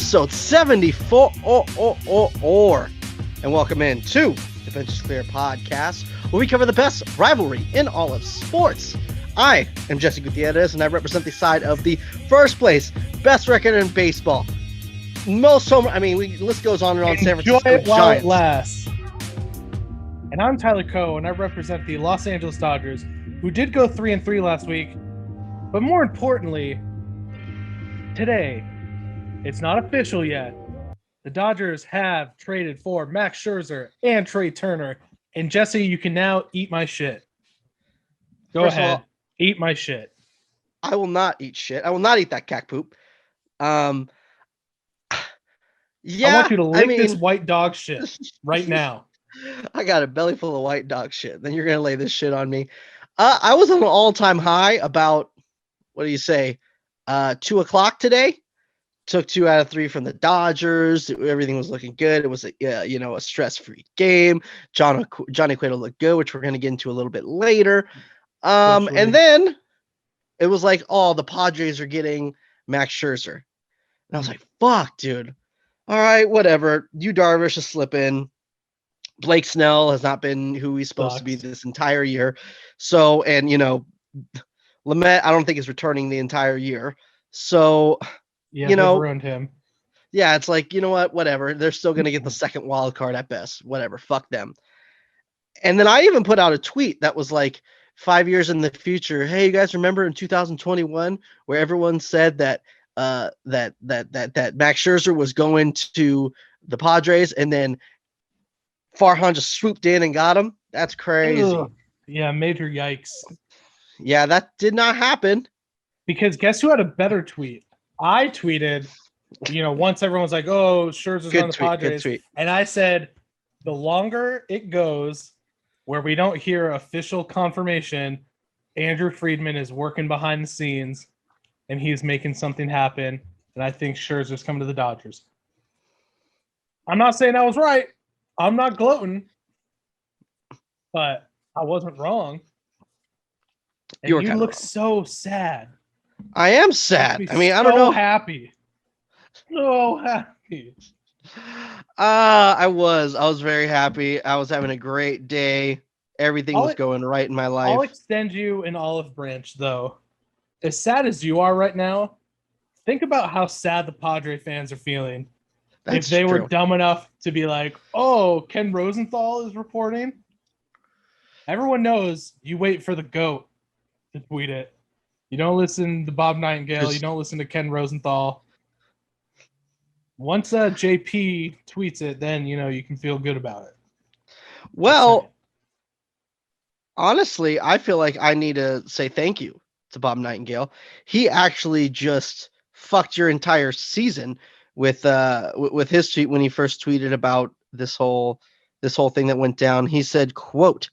episode 74. And welcome in to the Bench is Clear podcast, where we cover the best rivalry in all of sports. I am Jesse Gutierrez, and I represent the side of the first place, best record in baseball. Most home, list goes on and on. San Francisco Enjoy it while Giants. it lasts. And I'm Tyler Coe, and I represent the Los Angeles Dodgers, who did go 3-3 last week. But more importantly, today, it's not official yet. The Dodgers have traded for Max Scherzer and Trea Turner. And Jesse, you can now eat my shit. Go ahead. Eat my shit. I will not eat shit. I will not eat that cat poop. Yeah, I want you to lick this white dog shit right now. I got a belly full of white dog shit. Then you're going to lay this shit on me. I was on an all-time high about, 2 o'clock today. Took 2 out of 3 from the Dodgers. Everything was looking good. It was a stress-free game. Johnny Cueto looked good, which we're going to get into a little bit later. And then it was like, oh, the Padres are getting Max Scherzer. And I was like, fuck, dude. All right, whatever. Yu Darvish is slipping. Blake Snell has not been who he's supposed to be this entire year. So, and, Lamet, I don't think is returning the entire year. So, yeah, they've ruined him. Yeah, it's like, you know what? Whatever. They're still going to get the second wild card at best. Whatever. Fuck them. And then I even put out a tweet that was like 5 years in the future. Hey, you guys remember in 2021 where everyone said that that Max Scherzer was going to the Padres and then Farhan just swooped in and got him? That's crazy. Ugh. Yeah, major yikes. Yeah, that did not happen. Because guess who had a better tweet? I tweeted, once everyone's like, oh, Scherzer's on the Padres. And I said, the longer it goes where we don't hear official confirmation, Andrew Friedman is working behind the scenes and he's making something happen. And I think Scherzer's coming to the Dodgers. I'm not saying I was right. I'm not gloating. But I wasn't wrong. And you look so sad. I am sad. I don't know. Happy. So happy. I was very happy. I was having a great day. Everything was going right in my life. I'll extend you an olive branch, though. As sad as you are right now, think about how sad the Padre fans are feeling. If they were dumb enough to be like, oh, Ken Rosenthal is reporting. Everyone knows you wait for the GOAT to tweet it. You don't listen to Bob Nightingale. You don't listen to Ken Rosenthal. Once JP tweets it, then, you can feel good about it. Well, honestly, I feel like I need to say thank you to Bob Nightingale. He actually just fucked your entire season with his tweet when he first tweeted about this whole thing that went down. He said, quote,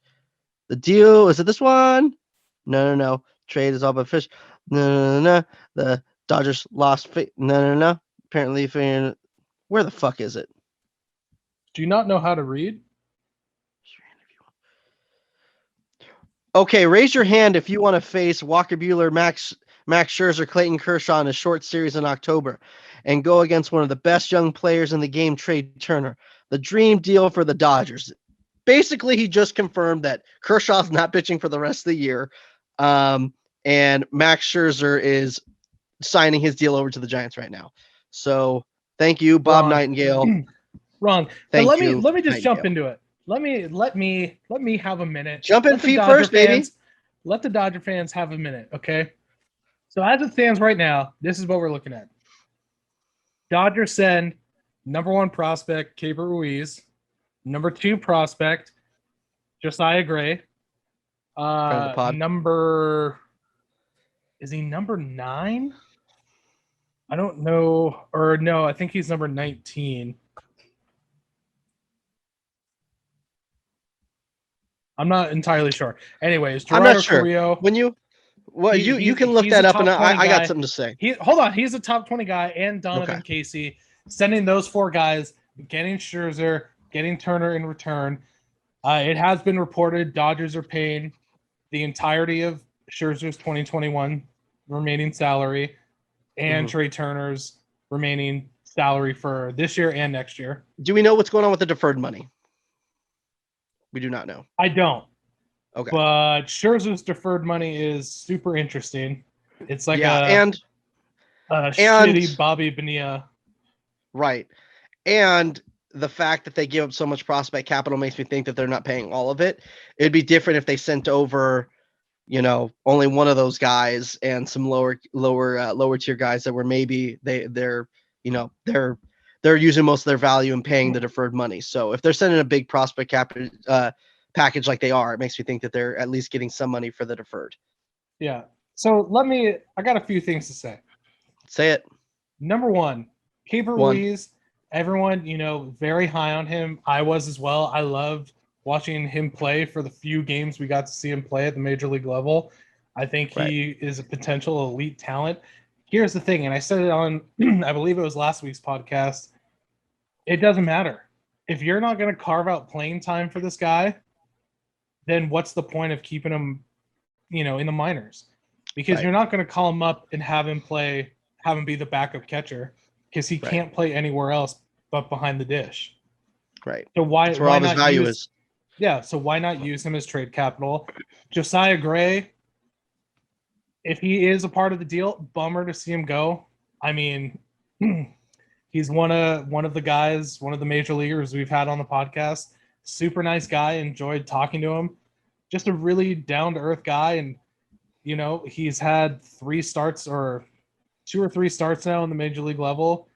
"The deal, is it this one? No. Trade is all but fish. No. The Dodgers lost. No. Apparently, where the fuck is it? Do you not know how to read? Okay, raise your hand if you want to face Walker Buehler, Max Scherzer, Clayton Kershaw in a short series in October and go against one of the best young players in the game, Trea Turner. The dream deal for the Dodgers." Basically, he just confirmed that Kershaw's not pitching for the rest of the year. And Max Scherzer is signing his deal over to the Giants right now. So thank you, Bob Nightingale. Wrong. Let me just jump into it. Let me have a minute. Jump in feet first, baby. Let the Dodger fans have a minute, okay? So as it stands right now, this is what we're looking at. Dodgers send number 1 prospect, Keibert Ruiz. Number 2 prospect, Josiah Gray. Is he number 9? I don't know. Or no, I think he's number 19. I'm not entirely sure. Anyways, Gerardo I'm not sure. Carrillo, When you can look that up, and I got something to say. Hold on, he's a top 20 guy, and Donovan Casey, sending those 4 guys, getting Scherzer, getting Turner in return. It has been reported Dodgers are paying the entirety of Scherzer's 2021 remaining salary and Trea Turner's remaining salary for this year and next year. Do we know what's going on with the deferred money? We do not know. I don't. Okay. But Scherzer's deferred money is super interesting. It's like and shitty Bobby Bonilla. Right. And the fact that they give up so much prospect capital makes me think that they're not paying all of it. It'd be different if they sent over, only one of those guys and some lower tier guys that were maybe they're using most of their value and paying the deferred money. So if they're sending a big prospect package like they are, it makes me think that they're at least getting some money for the deferred. Yeah. So I got a few things to say. Say it. Number one, Keeper Ruiz, everyone, very high on him. I was as well. I loved watching him play for the few games we got to see him play at the major league level. I think he is a potential elite talent. Here's the thing, and I said it on, I believe it was last week's podcast. It doesn't matter. If you're not going to carve out playing time for this guy, then what's the point of keeping him, in the minors? Because you're not going to call him up and have him be the backup catcher because he can't play anywhere else but behind the dish. Right. So That's where all his value is. Yeah. So why not use him as trade capital? Josiah Gray, if he is a part of the deal, bummer to see him go. I mean, he's one of the guys, one of the major leaguers we've had on the podcast. Super nice guy. Enjoyed talking to him. Just a really down-to-earth guy. And, he's had 3 starts or 2 or 3 starts now in the major league level.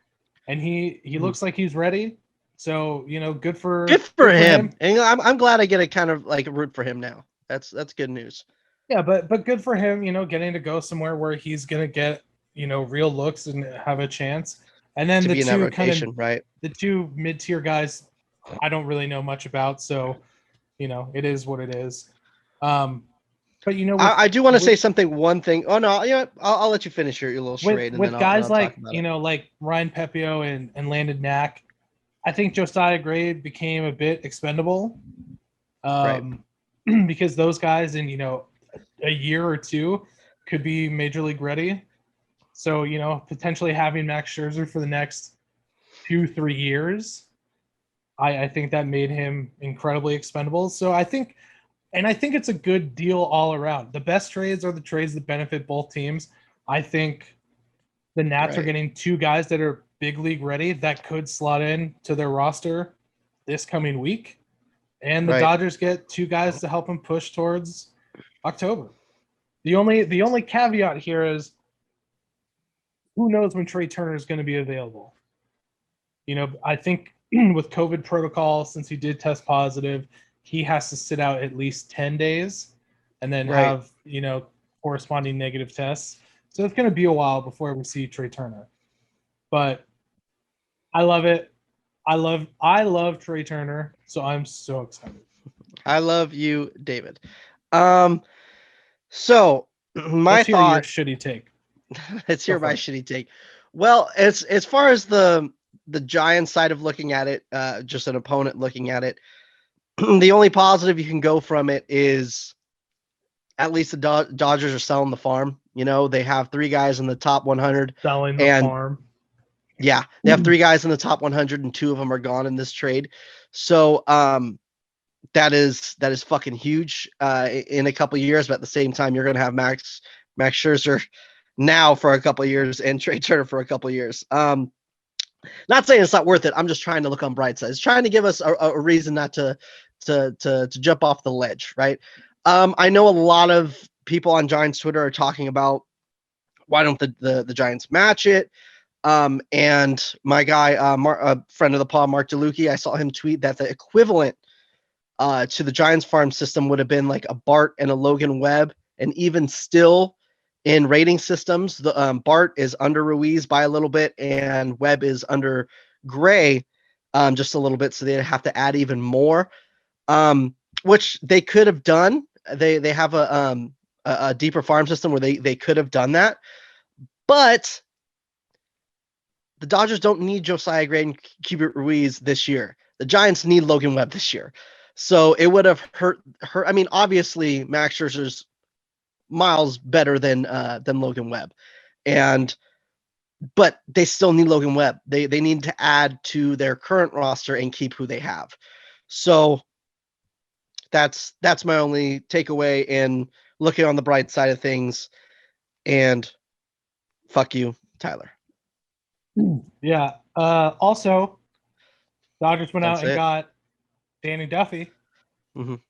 And he looks like he's ready. So, good for him. And I'm glad I get a kind of like root for him now. That's good news. Yeah, but good for him, getting to go somewhere where he's going to get, real looks and have a chance. And then the two rotation, right? The 2 mid-tier guys I don't really know much about, so it is what it is. But I do want to say something. One thing. Oh no, I'll let you finish your little charade. With guys like like Ryan Pepiot and Landon Knack, I think Josiah Gray became a bit expendable. Because those guys in a year or 2 could be major league ready. So potentially having Max Scherzer for the next 2-3 years, I think that made him incredibly expendable. So I think it's a good deal all around. The best trades are the trades that benefit both teams. I think the Nats are getting 2 guys that are big league ready that could slot in to their roster this coming week. And the Dodgers get 2 guys to help them push towards October. The only caveat here is who knows when Trea Turner is going to be available. I think with COVID protocol, since he did test positive, he has to sit out at least 10 days and then have, corresponding negative tests. So it's going to be a while before we see Trea Turner. But I love it. I love Trea Turner, so I'm so excited. I love you, David. So my thought. Your shitty take. Let's hear my shitty take. Well, as far as the Giants side of looking at it, just an opponent looking at it, the only positive you can go from it is at least the Dodgers are selling the farm. They have 3 guys in the top 100. Selling the farm. Yeah, they have 3 guys in the top 100, and 2 of them are gone in this trade. So that is fucking huge in a couple of years. But at the same time, you're going to have Max Scherzer now for a couple of years and Trea Turner for a couple of years. Not saying it's not worth it. I'm just trying to look on bright sides, trying to give us a reason not to jump off the ledge, right? I know a lot of people on Giants Twitter are talking about why don't the Giants match it? And my guy, a friend of the pod, Mark DeLucchi, I saw him tweet that the equivalent to the Giants farm system would have been like a Bart and a Logan Webb, and even still in rating systems, the Bart is under Ruiz by a little bit, and Webb is under Gray just a little bit, so they have to add even more, which they could have done. They have a deeper farm system where they could have done that, but the Dodgers don't need Josiah Gray and Keeper Ruiz this year. The Giants need Logan Webb this year. So it would have hurt. I mean, obviously, Max Scherzer's miles better than Logan Webb. And but they still need Logan Webb. They need to add to their current roster and keep who they have. So that's my only takeaway in looking on the bright side of things. And fuck you, Tyler. Yeah. Also, Dodgers went That's out and got Danny Duffy,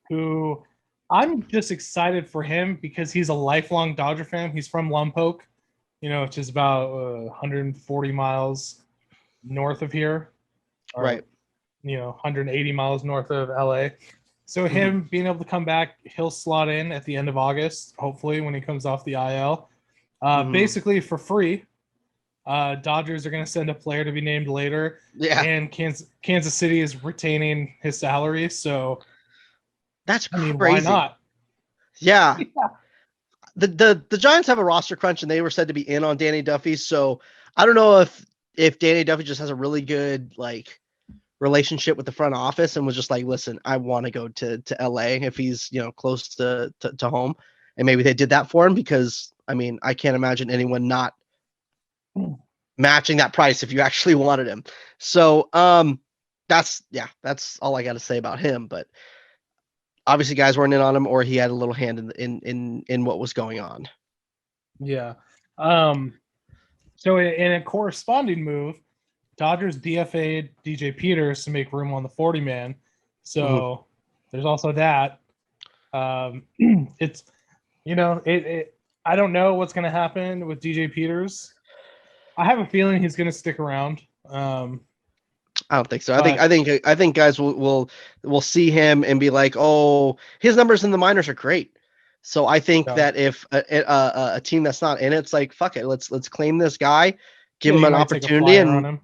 who I'm just excited for him because he's a lifelong Dodger fan. He's from Lompoc, which is about 140 miles north of here. Or, right. 180 miles north of LA. So him being able to come back, he'll slot in at the end of August, hopefully when he comes off the IL. Basically for free. Dodgers are going to send a player to be named later. Yeah. And Kansas City is retaining his salary. So that's crazy. Why not? Yeah. The Giants have a roster crunch and they were said to be in on Danny Duffy. So I don't know if Danny Duffy just has a really good relationship with the front office and was just like, listen, I want to go to LA if he's, close to home. And maybe they did that for him because I can't imagine anyone not matching that price if you actually wanted him. So that's all I got to say about him. But obviously guys weren't in on him or he had a little hand in what was going on. Yeah. So in a corresponding move, Dodgers DFA'd DJ Peters to make room on the 40-man. So there's also that. It's, I don't know what's going to happen with DJ Peters. I have a feeling he's going to stick around. I don't think so. I think guys will see him and be like, oh, his numbers in the minors are great. So I think that if a team that's not in it's like, fuck it, let's claim this guy, give him an opportunity and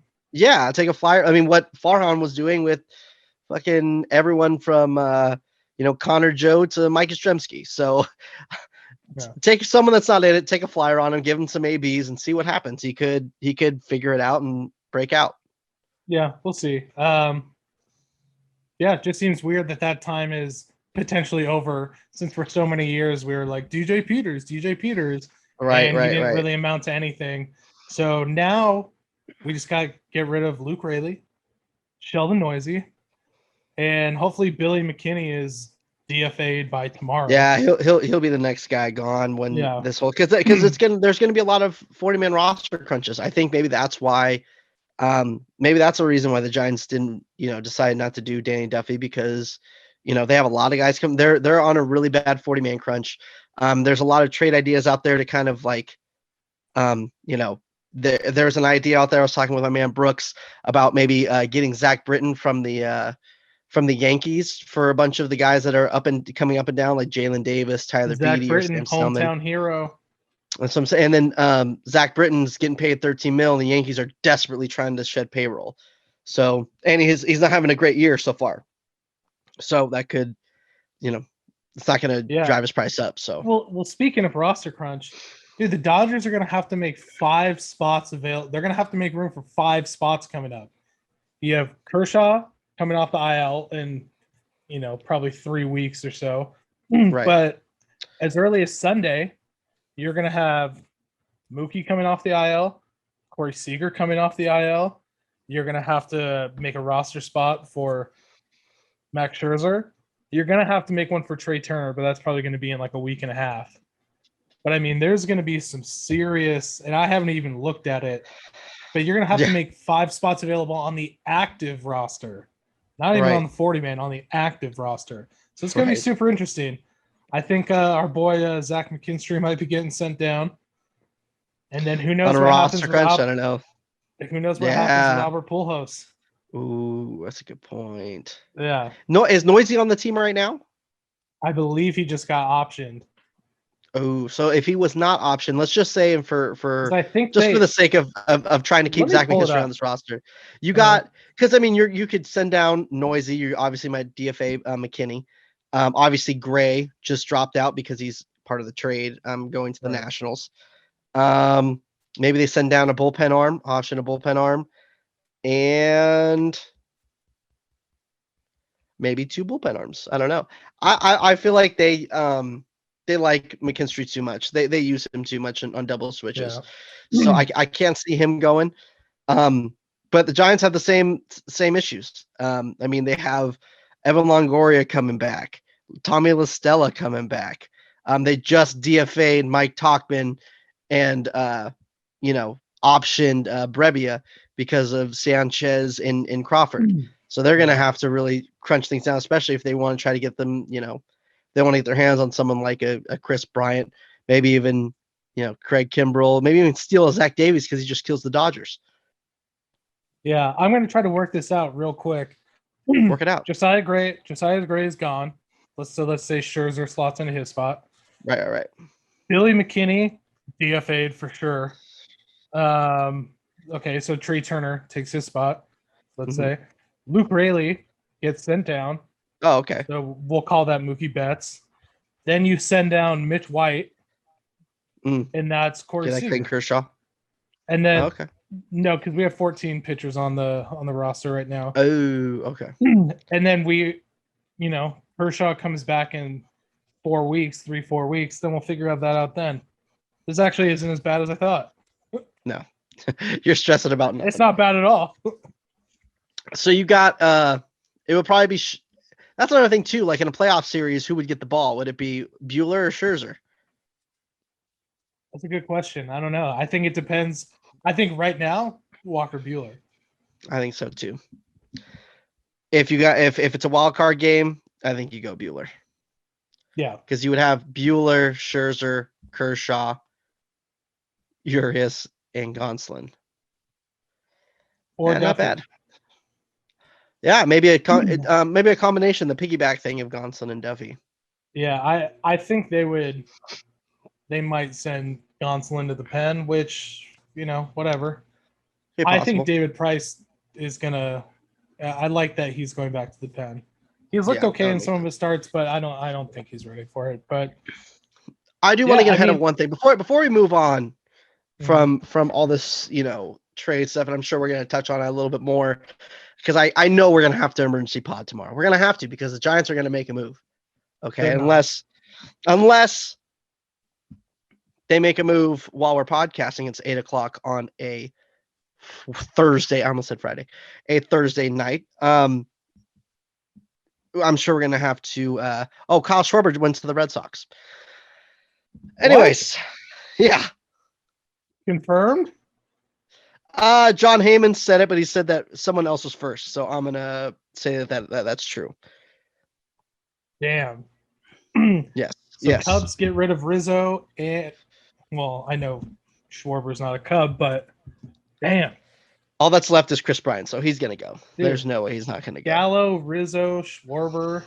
take a flyer. What Farhan was doing with fucking everyone from Connor Joe to Mike Yastrzemski. So take someone that's not in it, take a flyer on him, give him some ABs and see what happens. He could figure it out and break out. Yeah, we'll see. It just seems weird that time is potentially over since for so many years we were like DJ Peters, right? And he didn't really amount to anything. So now we just got to get rid of Luke Raley, Sheldon Noisy, and hopefully Billy McKinney is DFA'd by tomorrow. Yeah, he'll be the next guy gone when this whole because there's gonna be a lot of 40-man roster crunches. I think maybe that's why. Maybe that's a reason why the Giants didn't, decide not to do Danny Duffy because, they have a lot of guys come. They're on a really bad 40-man crunch. There's a lot of trade ideas out there to kind of there's an idea out there. I was talking with my man Brooks about maybe getting Zach Britton from the Yankees for a bunch of the guys that are coming up and down, like Jalen Davis, Tyler Beatty, or Sam hometown hero. That's what I'm saying. And then Zach Britton's getting paid $13 million. The Yankees are desperately trying to shed payroll. So, and he's not having a great year so far. So that could, it's not going to drive his price up. So, well, speaking of roster crunch, dude, the Dodgers are going to have to make 5 spots available. They're going to have to make room for 5 spots coming up. You have Kershaw coming off the IL in, probably 3 weeks or so. Right. But as early as Sunday, you're going to have Mookie coming off the IL, Corey Seager coming off the IL. You're going to have to make a roster spot for Max Scherzer. You're going to have to make one for Trea Turner, but that's probably going to be in like a week and a half. But there's going to be some serious, and I haven't even looked at it, but you're going to have to make 5 spots available on the active roster, not even on the 40-man, on the active roster. So it's going to be super interesting. I think our boy Zach McKinstry might be getting sent down, and then who knows on a what roster happens? Crunch, I don't know. Who knows what happens with Albert Pujols? Ooh, that's a good point. Yeah. No, is Noisy on the team right now? I believe he just got optioned. Oh, so if he was not optioned, let's just say for for the sake of trying to keep Zach McKinstry on this roster, you got because you could send down Noisy. You obviously might DFA McKinney. Obviously, Gray just dropped out because he's part of the trade. Going to the Nationals. Maybe they send down a bullpen arm, and maybe 2 bullpen arms. I don't know. I feel like they like McKinstry too much. They use him too much on double switches. Yeah. So I can't see him going. But the Giants have the same issues. I mean, they have Evan Longoria coming back, Tommy LaStella coming back. They just DFA'd Mike Tauchman and optioned Brebbia because of Sanchez in Crawford. So they're going to have to really crunch things down, especially if they want to try to get them, they want to get their hands on someone like a Chris Bryant, maybe even, Craig Kimbrell, maybe even steal a Zach Davies because he just kills the Dodgers. Yeah, I'm going to try to work this out real quick. Work it out. Josiah Gray is gone. Let's say Scherzer slots into his spot. Right. Billy McKinney, DFA'd for sure. Okay, so Trea Turner takes his spot. Let's say Luke Raley gets sent down. Oh, okay. So we'll call that Mookie Betts. Then you send down Mitch White, and that's Corey Seager. Clayton Kershaw. And then okay. No, because we have 14 pitchers on the roster right now. Oh, okay. And then Kershaw comes back in 4 weeks, 3-4 weeks. Then we'll figure that out then. This actually isn't as bad as I thought. No, you're stressing about nothing. It's not bad at all. So you got it would probably be. That's another thing too. Like in a playoff series, who would get the ball? Would it be Buehler or Scherzer? That's a good question. I don't know. I think it depends. I think right now, Walker Buehler. I think so too. If it's a wild card game, I think you go Buehler. Yeah, because you would have Buehler, Scherzer, Kershaw, Urias, and Gonsolin. Or not bad. Yeah, maybe a combination, the piggyback thing of Gonsolin and Duffy. Yeah, I think they might send Gonsolin to the pen, which, whatever. I think David Price is gonna. I like that he's going back to the pen. He's looked okay in some of his starts, but I don't think he's ready for it. But I do want to get ahead of one thing before we move on from all this, trade stuff, and I'm sure we're going to touch on it a little bit more because I know we're going to have to emergency pod tomorrow. We're going to have to because the Giants are going to make a move. Okay, unless they make a move while we're podcasting. It's 8:00 on a Thursday. I almost said Friday, a Thursday night. I'm sure we're going to have to. Kyle Schwarber went to the Red Sox. Anyways, yeah. Confirmed? John Heyman said it, but he said that someone else was first. So I'm going to say that's true. Damn. Yes. So yes. Cubs get rid of Rizzo and, I know Schwarber's not a Cub, but damn. All that's left is Chris Bryant, so he's going to go. Dude, there's no way he's not going to go. Gallo, Rizzo, Schwarber.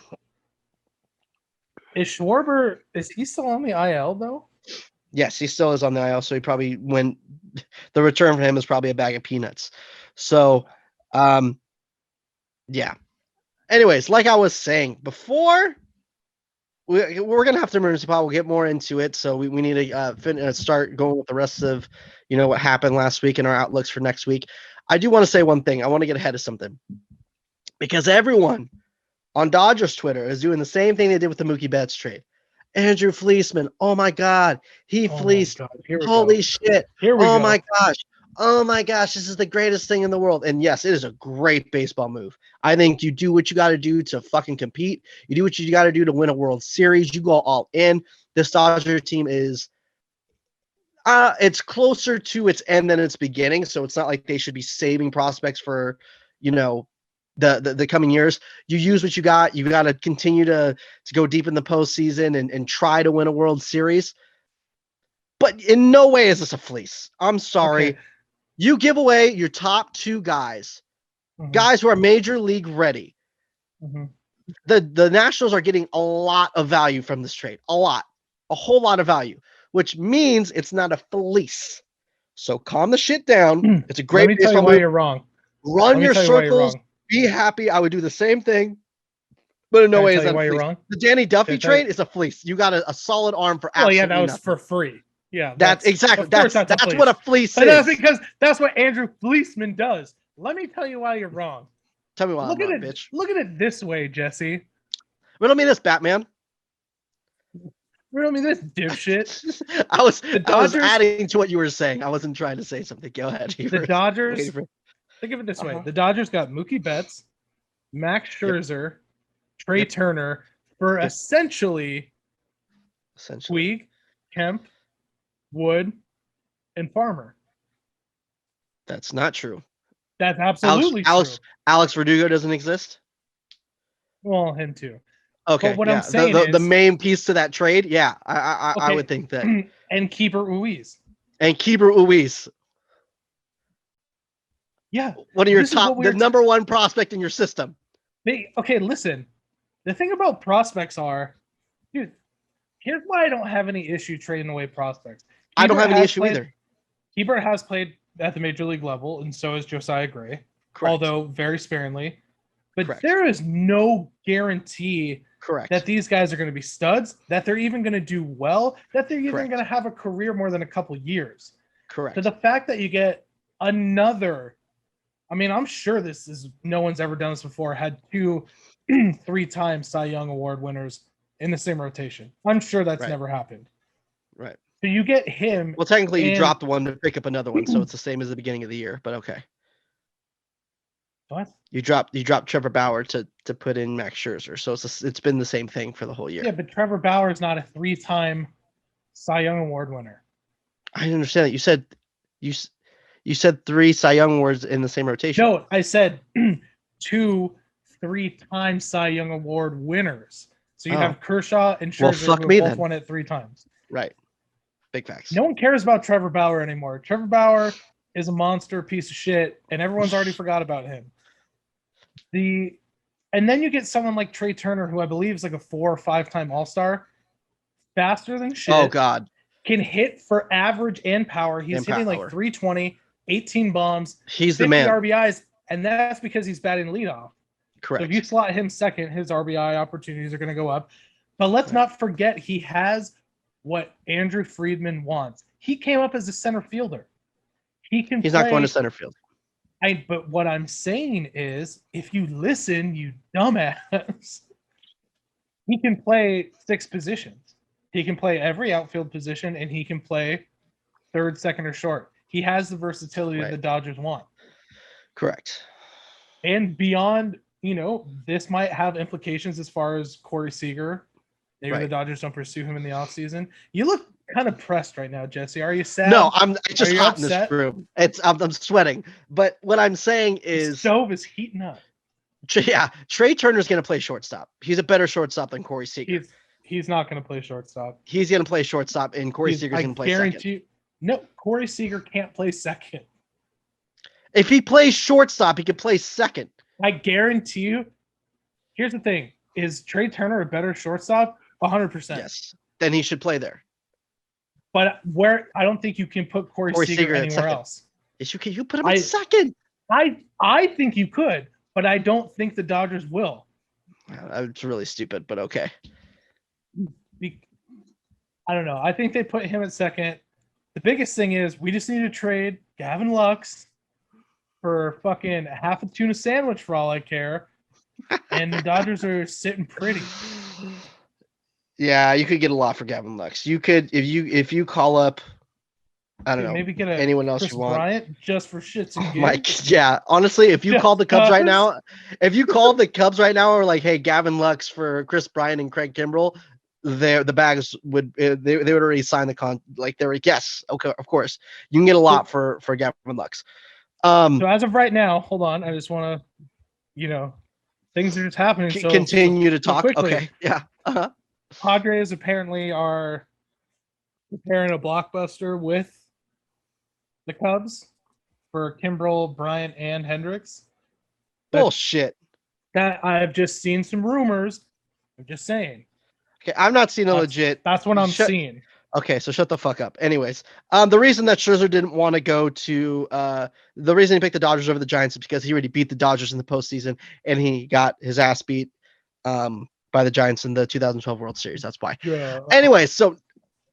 Is he still on the IL, though? Yes, he still is on the IL, so he probably the return for him is probably a bag of peanuts. So, yeah. Anyways, like I was saying before, we're going to have to emergency pod. We'll get more into it, so we need to start going with the rest of, what happened last week and our outlooks for next week. I do want to say one thing. I want to get ahead of something because everyone on Dodgers Twitter is doing the same thing they did with the Mookie Betts trade. Andrew Fleeceman. Oh my God. He fleeced. Holy shit. Oh my gosh. Oh my gosh. This is the greatest thing in the world. And yes, it is a great baseball move. I think you do what you got to do to fucking compete. You do what you got to do to win a World Series. You go all in. This Dodger team is it's closer to its end than its beginning. So it's not like they should be saving prospects for, the coming years. You use what you got. You got to continue to go deep in the postseason and try to win a World Series. But in no way is this a fleece. I'm sorry. Okay. You give away your top two guys, guys who are major league ready. The Nationals are getting a lot of value from this trade. A whole lot of value, which means it's not a fleece. So calm the shit down. It's a great. Let me tell you why you're wrong. Run your circles. Be happy. I would do the same thing, but in no way is that a fleece. Wrong? The Danny Duffy trade is a fleece. You got a solid arm for absolutely that was nothing. For free. Yeah, that's exactly that's what a fleece is. That's because that's what Andrew Fleeceman does. Let me tell you why you're wrong. Tell me why I'm wrong, bitch. Look at it this way, Jesse. Riddle me this, Batman. Riddle me this, dipshit. I was adding to what you were saying. I wasn't trying to say something. Go ahead. The Dodgers. Think of it this way: the Dodgers got Mookie Betts, Max Scherzer, Trea Turner for essentially Puig, Kemp, Wood, and Farmer. That's not true. That's absolutely true. Alex Verdugo doesn't exist? Well, him too. Okay. But what I'm saying is the main piece to that trade, I would think that. And Keeper Ruiz. Yeah. One of your the number one prospect in your system. Listen. The thing about prospects are, dude, here's why I don't have any issue trading away prospects. I don't have any issue either. Keeper has played at the major league level, and so is Josiah Gray. Correct. Although very sparingly. But there is no guarantee that these guys are going to be studs, that they're even going to do well, that they're even going to have a career more than a couple years. Correct. So the fact that you get another, I mean, I'm sure this is, no one's ever done this before, had 2 3-time Cy Young Award winners in the same rotation. I'm sure that's never happened. Right. So you get him. Well, technically you dropped one to pick up another one, so it's the same as the beginning of the year, but okay. What? You dropped Trevor Bauer to put in Max Scherzer, so it's been the same thing for the whole year. Yeah, but Trevor Bauer is not a 3-time Cy Young Award winner. I understand that. You said 3 Cy Young Awards in the same rotation. No, I said 2 3-time Cy Young Award winners. So you have Kershaw and Scherzer who both won it 3 times. Right. Big facts. No one cares about Trevor Bauer anymore. Trevor Bauer is a monster piece of shit, and everyone's already forgot about him. And then you get someone like Trea Turner, who I believe is like a 4 or 5-time All-Star, faster than shit. Oh God, can hit for average and power. He's hitting like 320, 18 bombs. He's the man. RBIs, and that's because he's batting leadoff. Correct. So if you slot him second, his RBI opportunities are going to go up. But let's not forget he has what Andrew Friedman wants. He came up as a center fielder. He's not going to center field. But what I'm saying is, if you listen, you dumbass, he can play 6 positions. He can play every outfield position, and he can play third, second, or short. He has the versatility that the Dodgers want. Correct. And beyond, this might have implications as far as Corey Seager. Maybe the Dodgers don't pursue him in the offseason. You look kind of pressed right now, Jesse. Are you sad? No, it's just hot in this room. I'm sweating. But what I'm saying is, the stove is heating up. Yeah, Trea Turner's going to play shortstop. He's a better shortstop than Corey Seager. He's not going to play shortstop. He's going to play shortstop, and Corey Seager's going to play second. No, Corey Seager can't play second. If he plays shortstop, he can play second. I guarantee you. Here's the thing: is Trea Turner a better shortstop? 100%. Yes. Then he should play there. But I don't think you can put Corey Seager anywhere else. Yes, you can. You put him in second. I think you could, but I don't think the Dodgers will. It's really stupid, but okay. I don't know. I think they put him at second. The biggest thing is we just need to trade Gavin Lux for fucking half a tuna sandwich for all I care. And the Dodgers are sitting pretty. Yeah, you could get a lot for Gavin Lux. You could if you call up, I don't know, maybe get anyone else Chris you want. Bryant just for shits and gigs. Yeah. Honestly, if you call the Cubs right now, or like, hey, Gavin Lux for Chris Bryant and Craig Kimbrell, the bags would they would already sign the con. Like they were yes, okay, of course you can get a lot for Gavin Lux. So as of right now, hold on, I just want to, things are just happening. So continue to talk. Quickly. Okay. Yeah. Uh-huh. Padres apparently are preparing a blockbuster with the Cubs for Kimbrel, Bryant, and Hendricks. Bullshit. That I've just seen some rumors. I'm just saying. Okay, I'm not seeing a legit. That's what I'm seeing. Okay, so shut the fuck up. Anyways, the reason that Scherzer didn't want to go to the reason he picked the Dodgers over the Giants is because he already beat the Dodgers in the postseason and he got his ass beat by the Giants in the 2012 World Series. That's why. Yeah. Anyways, so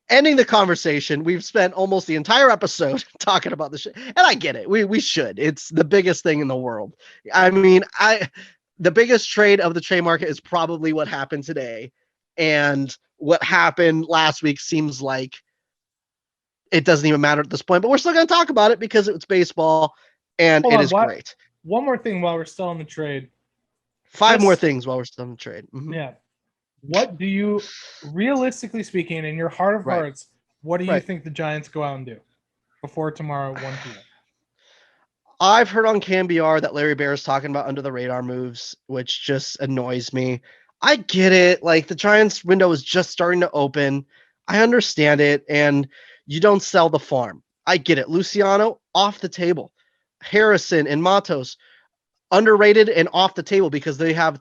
ending the conversation, we've spent almost the entire episode talking about this shit, and I get it. We should. It's the biggest thing in the world. I mean, the biggest trade of the trade market is probably what happened today. And what happened last week seems like it doesn't even matter at this point, but we're still going to talk about it because it's baseball and it is great. One more thing while we're still on the trade. 5 more things while we're still on the trade. Mm-hmm. Yeah. What do you, realistically speaking, in your heart of hearts, what do you think the Giants go out and do before tomorrow at 1 p.m.? I've heard on KMBR that Larry Bear is talking about under the radar moves, which just annoys me. I get it. Like, the Giants window is just starting to open. I understand it. And you don't sell the farm. I get it. Luciano, off the table. Harrison and Matos, underrated and off the table because they have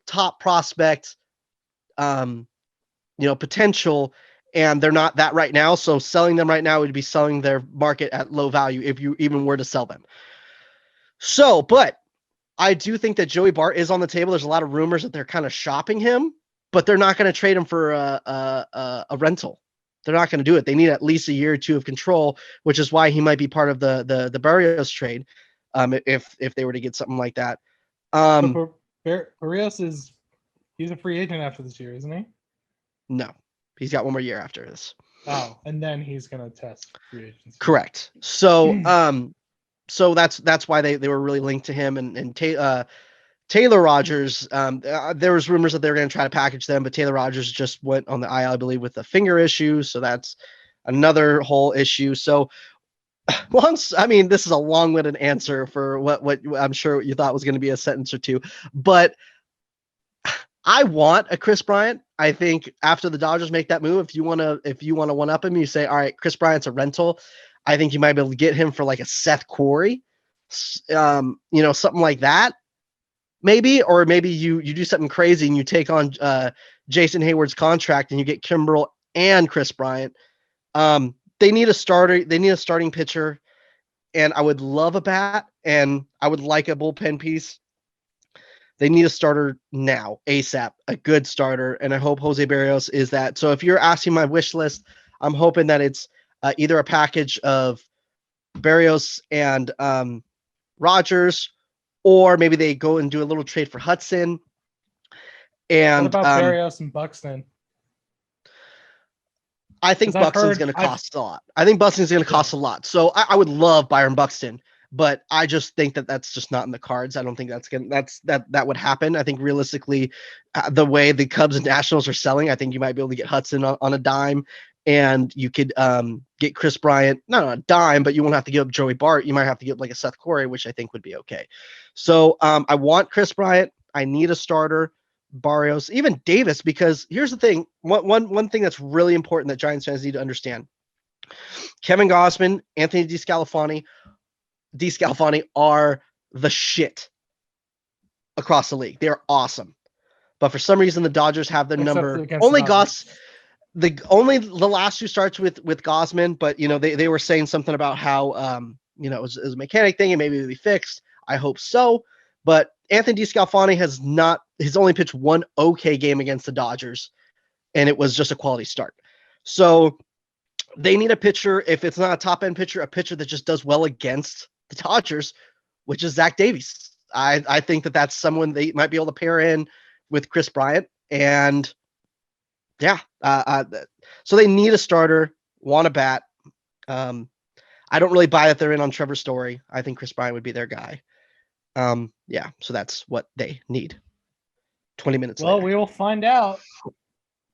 top prospect, potential, and they're not that right now. So selling them right now would be selling their market at low value if you even were to sell them. So, but I do think that Joey Bart is on the table. There's a lot of rumors that they're kind of shopping him, but they're not going to trade him for a rental. They're not going to do it. They need at least a year or two of control, which is why he might be part of the Barrios trade, if they were to get something like that. Barrios he's a free agent after this year, isn't he? No, he's got 1 more year after this. Oh, and then he's going to test free agents. Correct. So, so that's why they were really linked to him and Taylor Rogers. There was rumors that they were going to try to package them, but Taylor Rogers just went on the IL, I believe, with a finger issue. So that's another whole issue. So this is a long-winded answer for what I'm sure you thought was going to be a sentence or two, but I want a Chris Bryant. I think after the Dodgers make that move, if you want to one up him, you say, all right, Chris Bryant's a rental. I think you might be able to get him for like a Seth Corey, something like that. Maybe, or maybe you do something crazy and you take on Jason Hayward's contract and you get Kimbrel and Chris Bryant. They need a starter. They need a starting pitcher, and I would love a bat, and I would like a bullpen piece. They need a starter now, ASAP, a good starter, and I hope Jose Barrios is that. So if you're asking my wish list, I'm hoping that it's either a package of Barrios and Rogers, or maybe they go and do a little trade for Hudson. And what about Barrios and Buxton? I think Buxton's going to cost a lot. I think Buxton's going to cost a lot. So I would love Byron Buxton, but I just think that that's just not in the cards. I don't think that would happen. I think realistically, the way the Cubs and Nationals are selling, I think you might be able to get Hudson on a dime, and you could get Chris Bryant, not on a dime, but you won't have to give up Joey Bart. You might have to give up like a Seth Corey, which I think would be okay. So I want Chris Bryant. I need a starter. Barrios, even Davis, because here's the thing. One thing that's really important that Giants fans need to understand. Kevin Gausman, Anthony DeSclafani are the shit across the league. They're awesome. But for some reason, the Dodgers have their number. Only the last 2 starts with Gausman, but they were saying something about how it was a mechanic thing and maybe it'll be fixed. I hope so. But Anthony DeSclafani has only pitched 1 okay game against the Dodgers, and it was just a quality start. So they need a pitcher. If it's not a top end pitcher, a pitcher that just does well against the Dodgers, which is Zach Davies. I think that's someone they might be able to pair in with Chris Bryant. And so they need a starter, want a bat. I don't really buy that they're in on Trevor Story. I think Chris Bryant would be their guy. So that's what they need. 20 minutes later. We will find out.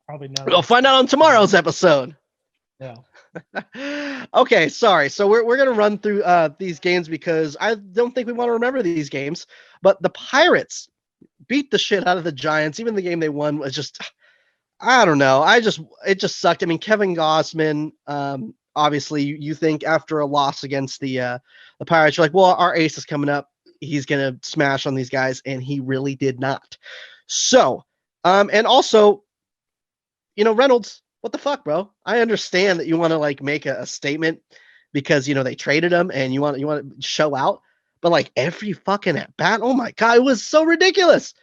Probably not. We'll find out on tomorrow's episode. Yeah. Okay, sorry. So we're gonna run through these games because I don't think we want to remember these games. But the Pirates beat the shit out of the Giants. Even the game they won was just, I don't know. It just sucked. I mean, Kevin Gausman. Obviously, you think after a loss against the Pirates, you're like, well, our ace is coming up. He's going to smash on these guys, and he really did not. So, and also, Reynolds, what the fuck, bro? I understand that you want to make a statement because, they traded him and you want to show out, but every fucking at bat, oh my God, it was so ridiculous.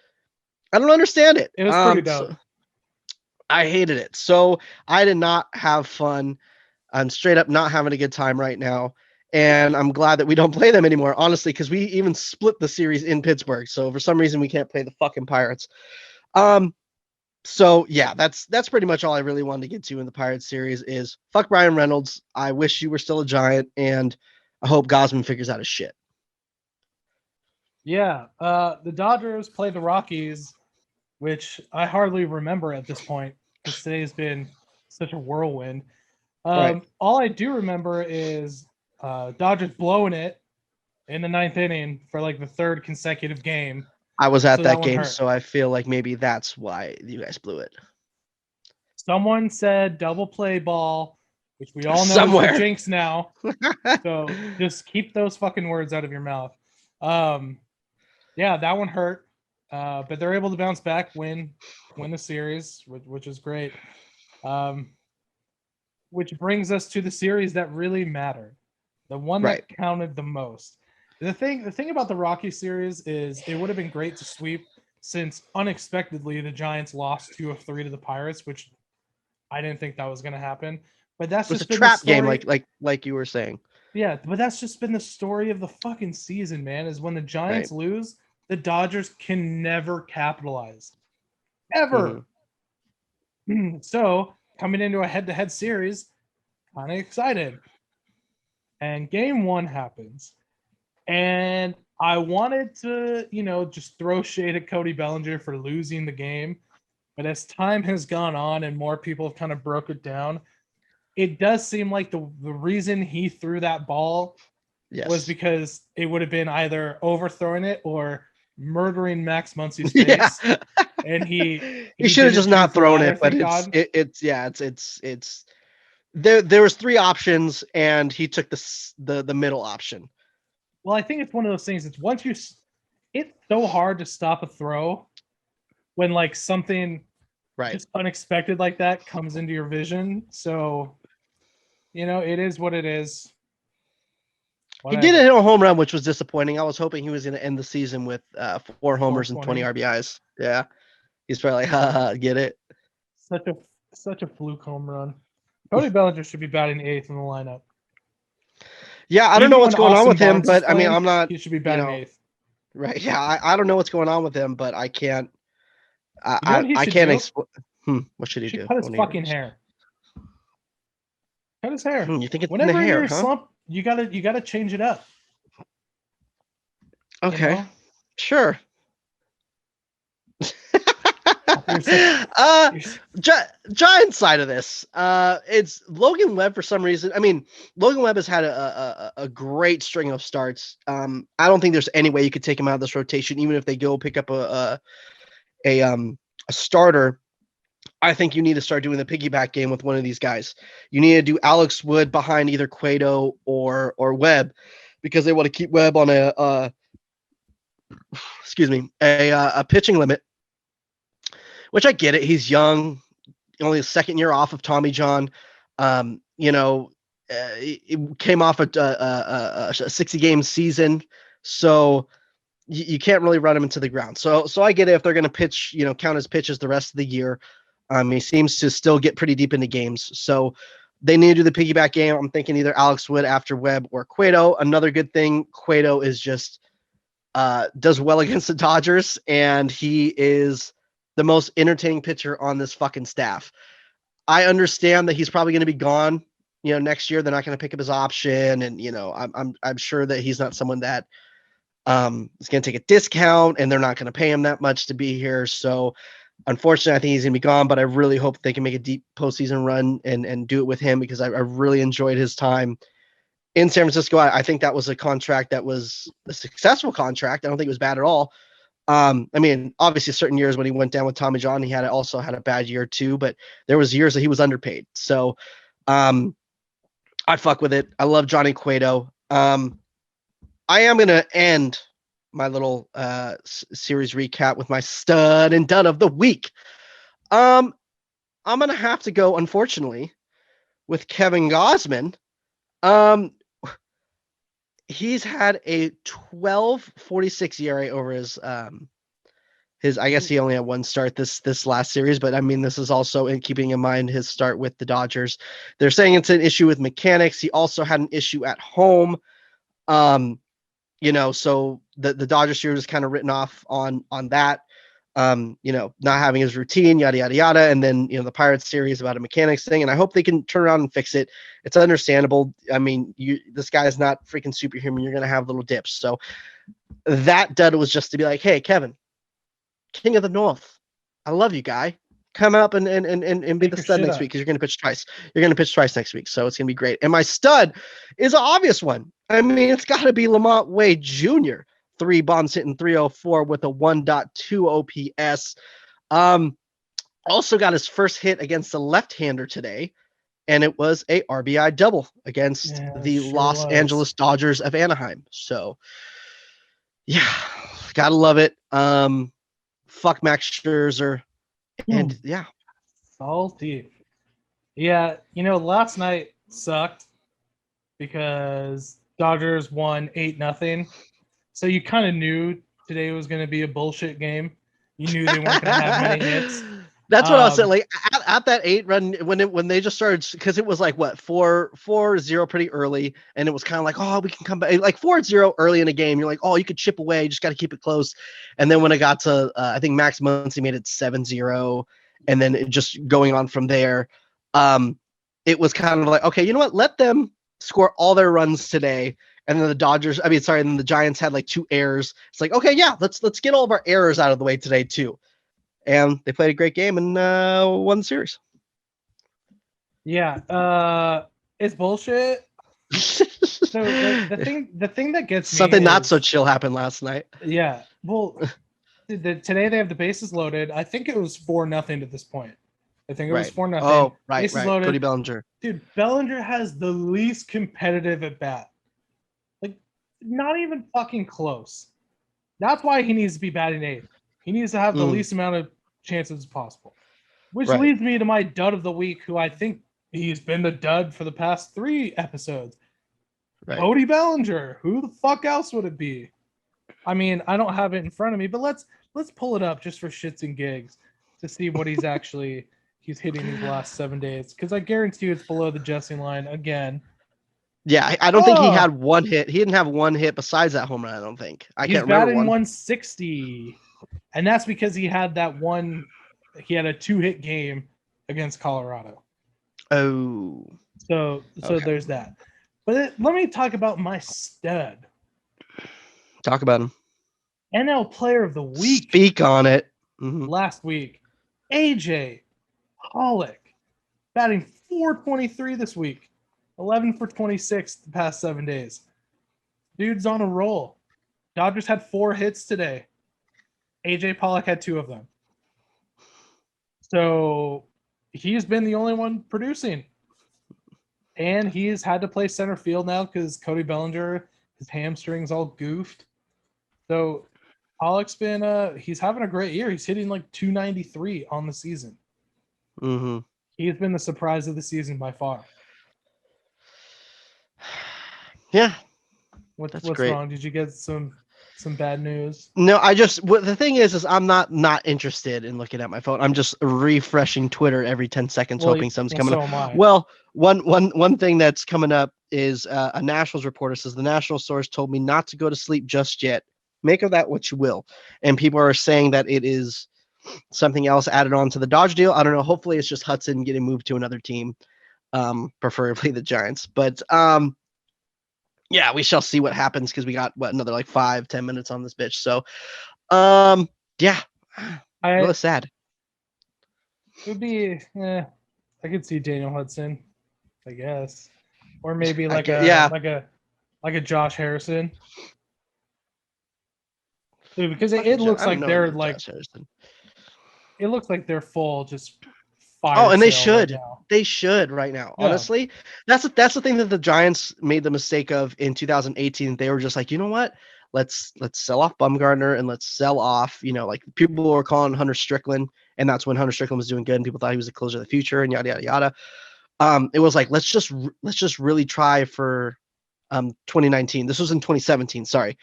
I don't understand it. It was pretty dumb. So I hated it. So I did not have fun. I'm straight up not having a good time right now. And I'm glad that we don't play them anymore, honestly, because we even split the series in Pittsburgh. So for some reason, we can't play the fucking Pirates. So yeah, that's pretty much all I really wanted to get to in the Pirates series is fuck Brian Reynolds. I wish you were still a Giant, and I hope Gausman figures out his shit. Yeah, the Dodgers play the Rockies, which I hardly remember at this point because today has been such a whirlwind. Right. All I do remember is Dodgers blowing it in the 9th inning for like the 3rd consecutive game. I was at So that game, so I feel like maybe that's why you guys blew it. Someone said double play ball, which we all know Somewhere. is the jinx now. So just keep those fucking words out of your mouth. Yeah, that one hurt. But they're able to bounce back, win the series, which is great. Which brings us to the series that really mattered, the one that counted the most. The thing about the Rocky series is it would have been great to sweep, since unexpectedly the Giants lost 2 of 3 to the Pirates, which I didn't think that was going to happen. But that's just a trap game, like you were saying. Yeah, but that's just been the story of the fucking season, man. Is when the Giants lose, the Dodgers can never capitalize, ever. Mm-hmm. So coming into a head-to-head series, kind of excited. And game 1 happens. And I wanted to, just throw shade at Cody Bellinger for losing the game. But as time has gone on and more people have kind of broke it down, it does seem like the reason he threw that ball was because it would have been either overthrowing it or murdering Max Muncy's face. Yeah. And he should have just not thrown it, but it's there was 3 options and he took the middle option. Well, I think it's one of those things. It's it's so hard to stop a throw when like something just unexpected like that comes into your vision. So, it is what it is. Whatever. He did hit a home run, which was disappointing. I was hoping he was going to end the season with 4 homers and 20 RBIs. Yeah. He's probably like, haha, get it. Such a fluke home run. Cody Bellinger should be batting 8th in the lineup. Yeah, I don't know what's going on with him, but playing, I'm not. He should be batting 8th. Right. Yeah, I don't know what's going on with him, but I can't. I can't explain. What should he do? Cut his fucking hair. Cut his hair. You think it's whenever in the hair, you're slump, you gotta change it up. Okay. Sure. Giant side of this. It's Logan Webb for some reason. I mean, Logan Webb has had a great string of starts. I don't think there's any way you could take him out of this rotation, even if they go pick up a starter. I think you need to start doing the piggyback game with one of these guys. You need to do Alex Wood behind either Cueto or Webb, because they want to keep Webb on a pitching limit. Which I get it. He's young, only his 2nd year off of Tommy John. It came off a 60-game season, so you can't really run him into the ground. So I get it if they're going to pitch, count his pitches the rest of the year. He seems to still get pretty deep into games, so they need to do the piggyback game. I'm thinking either Alex Wood after Webb or Cueto. Another good thing, Cueto is just does well against the Dodgers, and he is the most entertaining pitcher on this fucking staff. I understand that he's probably going to be gone, next year. They're not going to pick up his option. And, I'm sure that he's not someone that is going to take a discount, and they're not going to pay him that much to be here. So unfortunately, I think he's going to be gone, but I really hope they can make a deep postseason run and do it with him, because I really enjoyed his time in San Francisco. I think that was a contract that was a successful contract. I don't think it was bad at all. I mean, obviously certain years when he went down with Tommy John, he also had a bad year too, but there was years that he was underpaid. So, I fuck with it. I love Johnny Cueto. I am going to end my little, series recap with my stud and dud of the week. I'm going to have to go, unfortunately, with Kevin Gausman. He's had a 12.46 ERA over his I guess he only had 1 start this last series, but I mean, this is also in keeping in mind his start with the Dodgers. They're saying it's an issue with mechanics. He also had an issue at home. So the Dodgers series is kind of written off on that. not having his routine, yada, yada, yada. And then, the Pirates series about a mechanics thing. And I hope they can turn around and fix it. It's understandable. I mean, this guy is not freaking superhuman. You're going to have little dips. So that dud was just to be like, hey, Kevin, King of the North, I love you, guy. Come up and be the stud next week because you're going to pitch twice. You're going to pitch twice next week. So it's going to be great. And my stud is an obvious one. I mean, it's got to be Lamont Wade Jr., 3 bombs hitting 304 with a 1.2 OPS. Also got his first hit against the left-hander today, and it was a RBI double against the Los Angeles Dodgers of Anaheim. So, yeah, gotta love it. Fuck Max Scherzer, and yeah, salty. Yeah, last night sucked because Dodgers won 8-0. So you kind of knew today was going to be a bullshit game. You knew they weren't going to have many hits. That's what I was saying. Like at that 8 run, when they just started, because it was like what 4-0 pretty early, and it was kind of like, oh, we can come back. Like 4-0 early in a game, you're like, oh, you could chip away, you just got to keep it close. And then when it got to, I think Max Muncy made it 7-0, and then it just going on from there, it was kind of like, okay, you know what? Let them score all their runs today. And then then the Giants had like 2 errors. It's like, okay, yeah, let's get all of our errors out of the way today too. And they played a great game and won the series. Yeah, it's bullshit. So the thing that gets something not so chill happened last night. Yeah, well, today they have the bases loaded. I think it was 4-0 at this point. I think it was 4-0. Oh, right, bases loaded. Cody Bellinger. Dude, Bellinger has the least competitive at bat. Not even fucking close. That's why he needs to be batting 8th. He needs to have the least amount of chances as possible. Which leads me to my dud of the week, who I think he's been the dud for the past 3 episodes. Right. Cody Bellinger. Who the fuck else would it be? I mean, I don't have it in front of me, but let's pull it up just for shits and gigs to see what he's hitting these last 7 days. Because I guarantee you it's below the Jessing line again. Yeah, I don't think he had one hit. He didn't have one hit besides that home run, I don't think. I can't remember. He's batting 160. And that's because he had a 2-hit game against Colorado. Oh. So there's that. But let me talk about my stud. Talk about him. NL Player of the Week. Speak on it. Mm-hmm. Last week. AJ Pollock. Batting .423 this week. 11 for 26 the past 7 days. Dude's on a roll. Dodgers had 4 hits today. AJ Pollock had 2 of them. So he's been the only one producing. And he's had to play center field now because Cody Bellinger, his hamstring's all goofed. So Pollock's been he's having a great year. He's hitting like 293 on the season. Mm-hmm. He's been the surprise of the season by far. Yeah. What's great. Wrong? Did you get some bad news? No, the thing is I'm not interested in looking at my phone. I'm just refreshing Twitter every 10 seconds, hoping something's coming up. Well, one thing that's coming up is a Nationals reporter says the National source told me not to go to sleep just yet. Make of that what you will. And people are saying that it is something else added on to the Dodge deal. I don't know. Hopefully it's just Hudson getting moved to another team, preferably the Giants. But yeah, we shall see what happens because we got another like 5-10 minutes on this bitch. So, yeah, really sad. It would be, I could see Daniel Hudson, I guess, or maybe like a Josh Harrison. Dude, because it looks like they're like, it looks like they're full just. Oh, and they should. They should right now. Yeah. Honestly, that's the thing that the Giants made the mistake of in 2018. They were just like, you know what? Let's sell off Bumgarner and let's sell off. Like people were calling Hunter Strickland, and that's when Hunter Strickland was doing good, and people thought he was the closer of the future, and yada yada yada. It was like let's just really try for 2019. This was in 2017. Sorry,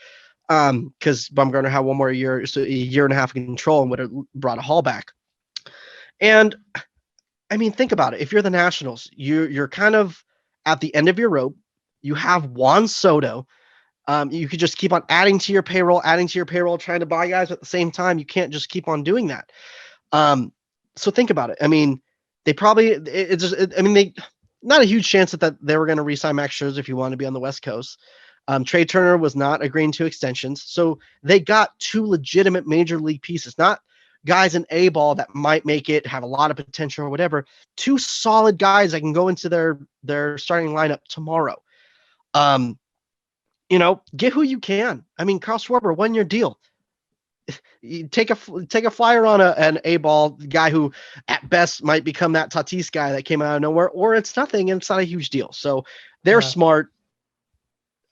because Bumgarner had one more year, so a year and a half of control, and would have brought a haul back. And I mean, think about it. If you're the Nationals, you're kind of at the end of your rope. You have Juan Soto. You could just keep on adding to your payroll, trying to buy guys at the same time. You can't just keep on doing that. So think about it. I mean, they probably, not a huge chance that they were going to re-sign Max Scherzer if you want to be on the West Coast. Trea Turner was not agreeing to extensions. So they got two legitimate major league pieces, not guys in A-ball that might make it, have a lot of potential or whatever. Two solid guys that can go into their starting lineup tomorrow. Get who you can. I mean, Carl Schwarber, 1-year deal. You take a flyer on an A-ball guy who at best might become that Tatis guy that came out of nowhere, or it's nothing and it's not a huge deal. So they're smart.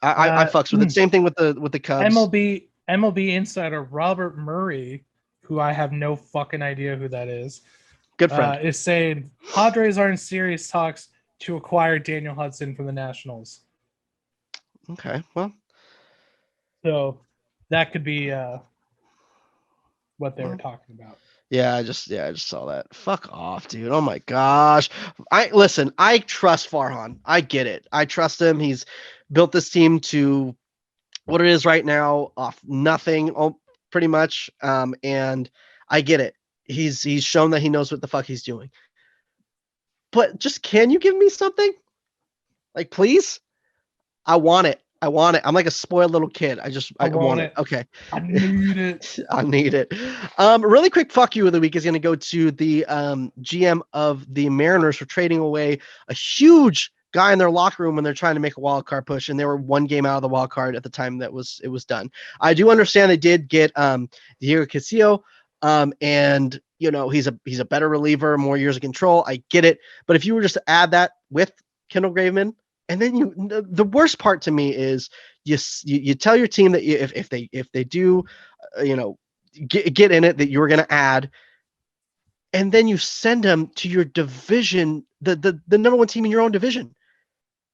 I fucks with it. Same thing with the Cubs. MLB insider Robert Murray, who I have no fucking idea who that is. Good friend. Is saying Padres are in serious talks to acquire Daniel Hudson from the Nationals. Okay, well, so that could be what they were talking about. Yeah, I just saw that. Fuck off, dude. Oh my gosh. I trust Farhan. I get it. I trust him. He's built this team to what it is right now off nothing, pretty much. And I get it. He's shown that he knows what the fuck he's doing. But just, can you give me something? Like, please? I want it. I'm like a spoiled little kid. I want it. Okay. I need it. I need it. Really quick fuck you of the week is going to go to the GM of the Mariners for trading away a huge guy in their locker room when they're trying to make a wild card push, and they were one game out of the wild card at the time it was done. I do understand they did get Diego Castillo, and he's a better reliever, more years of control. I get it, but if you were just to add that with Kendall Graveman. And then the worst part to me is you tell your team that if they do, get in it, that you're going to add, and then you send them to your division, the number one team in your own division,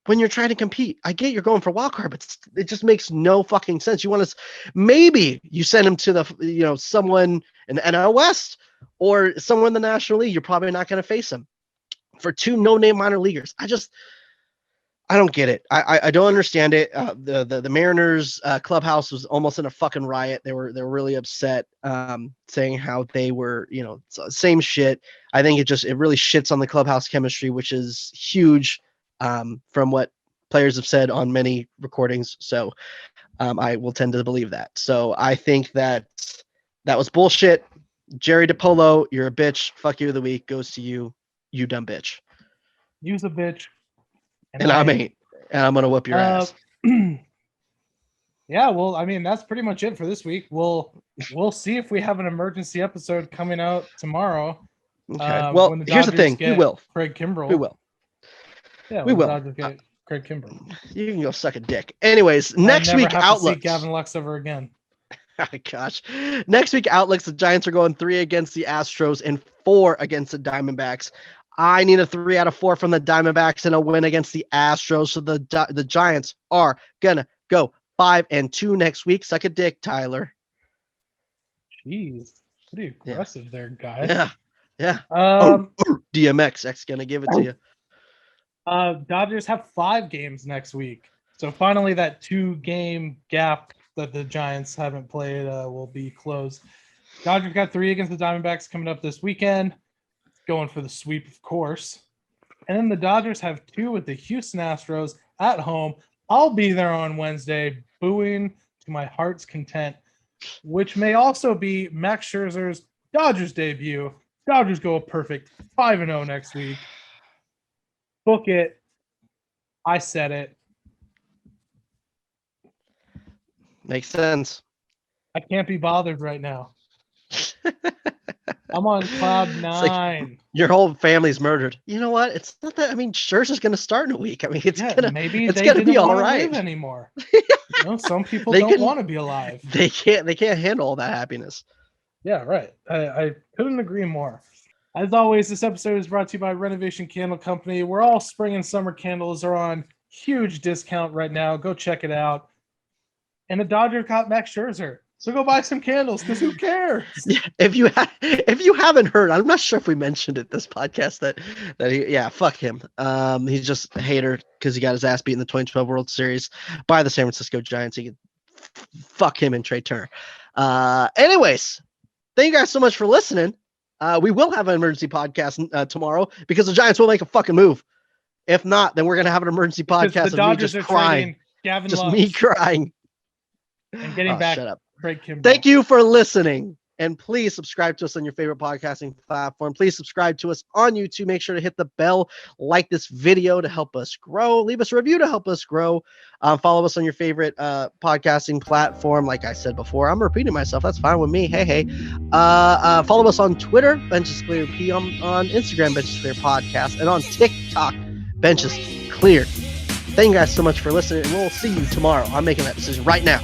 when you're trying to compete. I get you're going for wild card, but it just makes no fucking sense. You want to, maybe you send them to the someone in the NL West or someone in the National League. You're probably not going to face them. For two no-name minor leaguers, I don't get it. I don't understand it. The Mariners clubhouse was almost in a fucking riot. They were really upset, saying how they were, same shit. I think it really shits on the clubhouse chemistry, which is huge, from what players have said on many recordings. So I will tend to believe that. So I think that was bullshit. Jerry Dipoto, you're a bitch. Fuck you of the week goes to you, you dumb bitch. You's a bitch. And I ain't. And I'm going to whoop your ass. Yeah, well, I mean, that's pretty much it for this week. We'll see if we have an emergency episode coming out tomorrow. Okay. Well, here's the thing. We will. Craig Kimbrell. We will. Yeah, we will. Dodgers get Craig Kimbrell. You can go suck a dick. Anyways, next week outlooks. To see Gavin Lux ever again. Oh my gosh. Next week outlooks, the Giants are going 3 against the Astros and 4 against the Diamondbacks. I need a 3 out of 4 from the Diamondbacks and a win against the Astros. So the Giants are gonna go 5-2 next week. Suck a dick, Tyler. Jeez, pretty aggressive there, guys. Yeah. DMX, X gonna give it to you. Dodgers have 5 games next week. So finally, that 2-game gap that the Giants haven't played will be closed. Dodgers got 3 against the Diamondbacks coming up this weekend. Going for the sweep, of course. And then the Dodgers have 2 with the Houston Astros at home. I'll be there on Wednesday, booing to my heart's content, which may also be Max Scherzer's Dodgers debut. Dodgers go a perfect 5-0 next week. Book it. I said it. Makes sense. I can't be bothered right now. I'm on cloud 9. Like your whole family's murdered. You know what? It's not that. I mean, Scherzer's going to start in a week. I mean, it's gonna be all right anymore. Some people don't want to be alive. They can't handle all that happiness. Yeah, right. I couldn't agree more. As always, this episode is brought to you by Renovation Candle Company, where all spring and summer candles are on huge discount right now. Go check it out. And the Dodgers got Max Scherzer. So go buy some candles, because who cares? Yeah, if you haven't heard, I'm not sure if we mentioned it this podcast that he, fuck him. He's just a hater because he got his ass beat in the 2012 World Series by the San Francisco Giants. He could fuck him and Trea Turner. Anyways, thank you guys so much for listening. We will have an emergency podcast tomorrow because the Giants will make a fucking move. If not, then we're gonna have an emergency podcast of me just crying, me crying, and getting back. Shut up. Craig Kimbrell. Thank you for listening, and please subscribe to us on your favorite podcasting platform. Please subscribe to us on YouTube. Make sure to hit the bell, like this video to help us grow. Leave us a review to help us grow. Follow us on your favorite podcasting platform. Like I said before, I'm repeating myself. That's fine with me. Hey. Follow us on Twitter, Benches Clear P, on Instagram, Benches Clear Podcast, and on TikTok, Benches Clear. Thank you guys so much for listening, and we'll see you tomorrow. I'm making that decision right now.